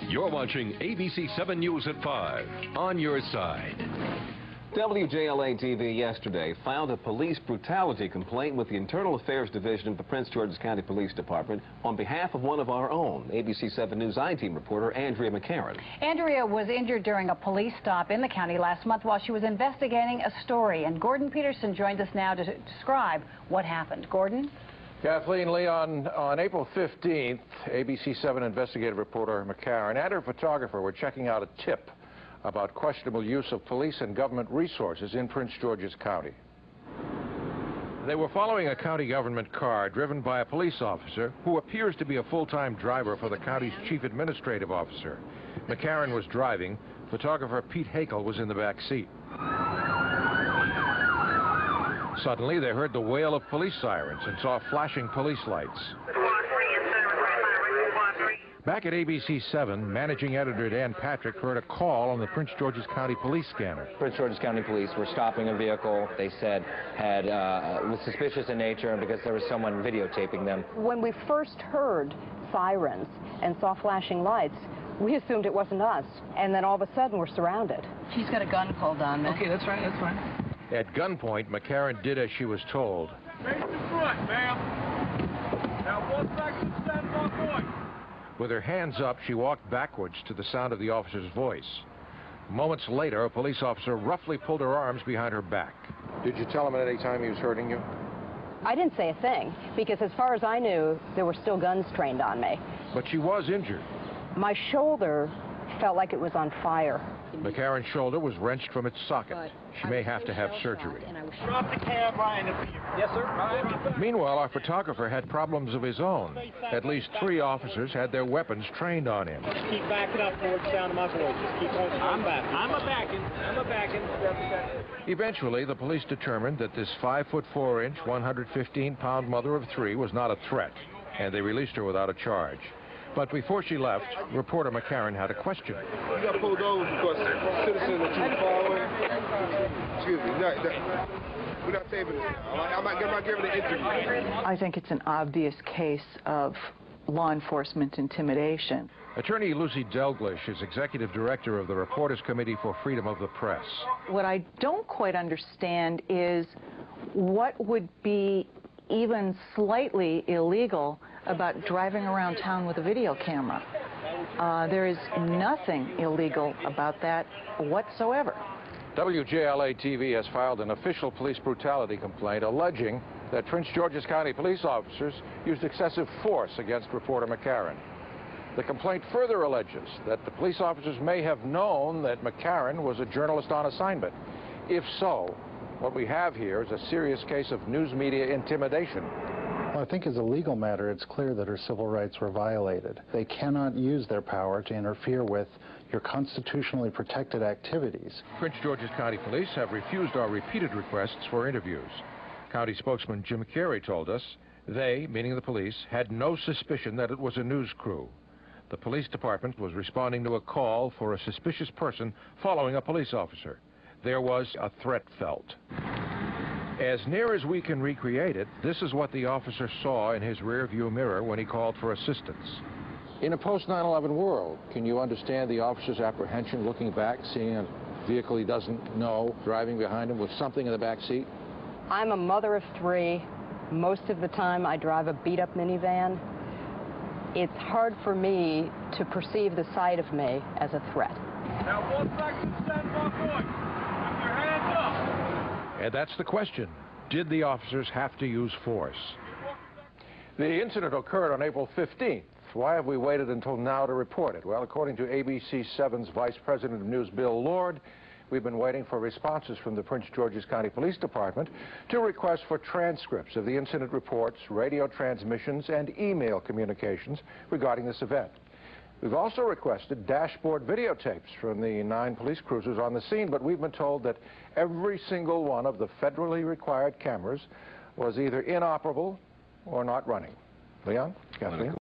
You're watching ABC 7 News at 5, on your side. WJLA TV yesterday filed a police brutality complaint with the Internal Affairs Division of the Prince George's County Police Department on behalf of one of our own, ABC 7 News I-Team reporter Andrea McCarran. Andrea was injured during a police stop in the county last month while she was investigating a story, and Gordon Peterson joins us now to describe what happened. Gordon? Kathleen Lee, on April 15th, ABC 7 investigative reporter McCarran and her photographer were checking out a tip about questionable use of police and government resources in Prince George's County. They were following a county government car driven by a police officer who appears to be a full-time driver for the county's chief administrative officer. McCarran was driving. Photographer Pete Hakel was in the back seat. Suddenly, they heard the wail of police sirens and saw flashing police lights. Back at ABC 7, managing editor Dan Patrick heard a call on the Prince George's County Police scanner. Prince George's County Police were stopping a vehicle they said was suspicious in nature and because there was someone videotaping them. When we first heard sirens and saw flashing lights, we assumed it wasn't us, and then all of a sudden we're surrounded. She's got a gun pulled on me. Okay, that's right, that's fine. At gunpoint, McCarran did as she was told. Face the front, ma'am. Now 1 second, stand by point. With her hands up, she walked backwards to the sound of the officer's voice. Moments later, a police officer roughly pulled her arms behind her back. Did you tell him at any time he was hurting you? I didn't say a thing, because as far as I knew, there were still guns trained on me. But she was injured. My shoulder felt like it was on fire. McCarran's shoulder was wrenched from its socket. She may have to have surgery. Drop the camera and Yes, sir. Meanwhile, our photographer had problems of his own. At least 3 officers had their weapons trained on him. Just keep backing up towards the sound of my voice. Just keep going. I'm a backing. Eventually, the police determined that this 5'4", 115-pound mother of 3 was not a threat, and they released her without a charge. But before she left, reporter McCarran had a question. You got pulled over because citizens that you following. Excuse me. We're not taping this now. I'm not giving an interview. I think it's an obvious case of law enforcement intimidation. Attorney Lucy Delglish is executive director of the Reporters Committee for Freedom of the Press. What I don't quite understand is what would be even slightly illegal about driving around town with a video camera. There is nothing illegal about that whatsoever. WJLA TV has filed an official police brutality complaint alleging that Prince George's County police officers used excessive force against reporter McCarran. The complaint further alleges that the police officers may have known that McCarran was a journalist on assignment. If so, what we have here is a serious case of news media intimidation. Well, I think as a legal matter, it's clear that her civil rights were violated. They cannot use their power to interfere with your constitutionally protected activities. Prince George's County Police have refused our repeated requests for interviews. County spokesman Jim Carey told us they, meaning the police, had no suspicion that it was a news crew. The police department was responding to a call for a suspicious person following a police officer. There was a threat felt. As near as we can recreate it, this is what the officer saw in his rearview mirror when he called for assistance. In a post-9/11 world, can you understand the officer's apprehension looking back, seeing a vehicle he doesn't know driving behind him with something in the back seat? I'm a mother of 3. Most of the time I drive a beat-up minivan. It's hard for me to perceive the sight of me as a threat. Now 1 second, stand by point. With your hands up. And that's the question. Did the officers have to use force? The incident occurred on April 15th. Why have we waited until now to report it? Well, according to ABC 7's Vice President of News, Bill Lord, we've been waiting for responses from the Prince George's County Police Department to requests for transcripts of the incident reports, radio transmissions, and email communications regarding this event. We've also requested dashboard videotapes from the 9 police cruisers on the scene, but we've been told that every single one of the federally required cameras was either inoperable or not running. Leon? Kathleen?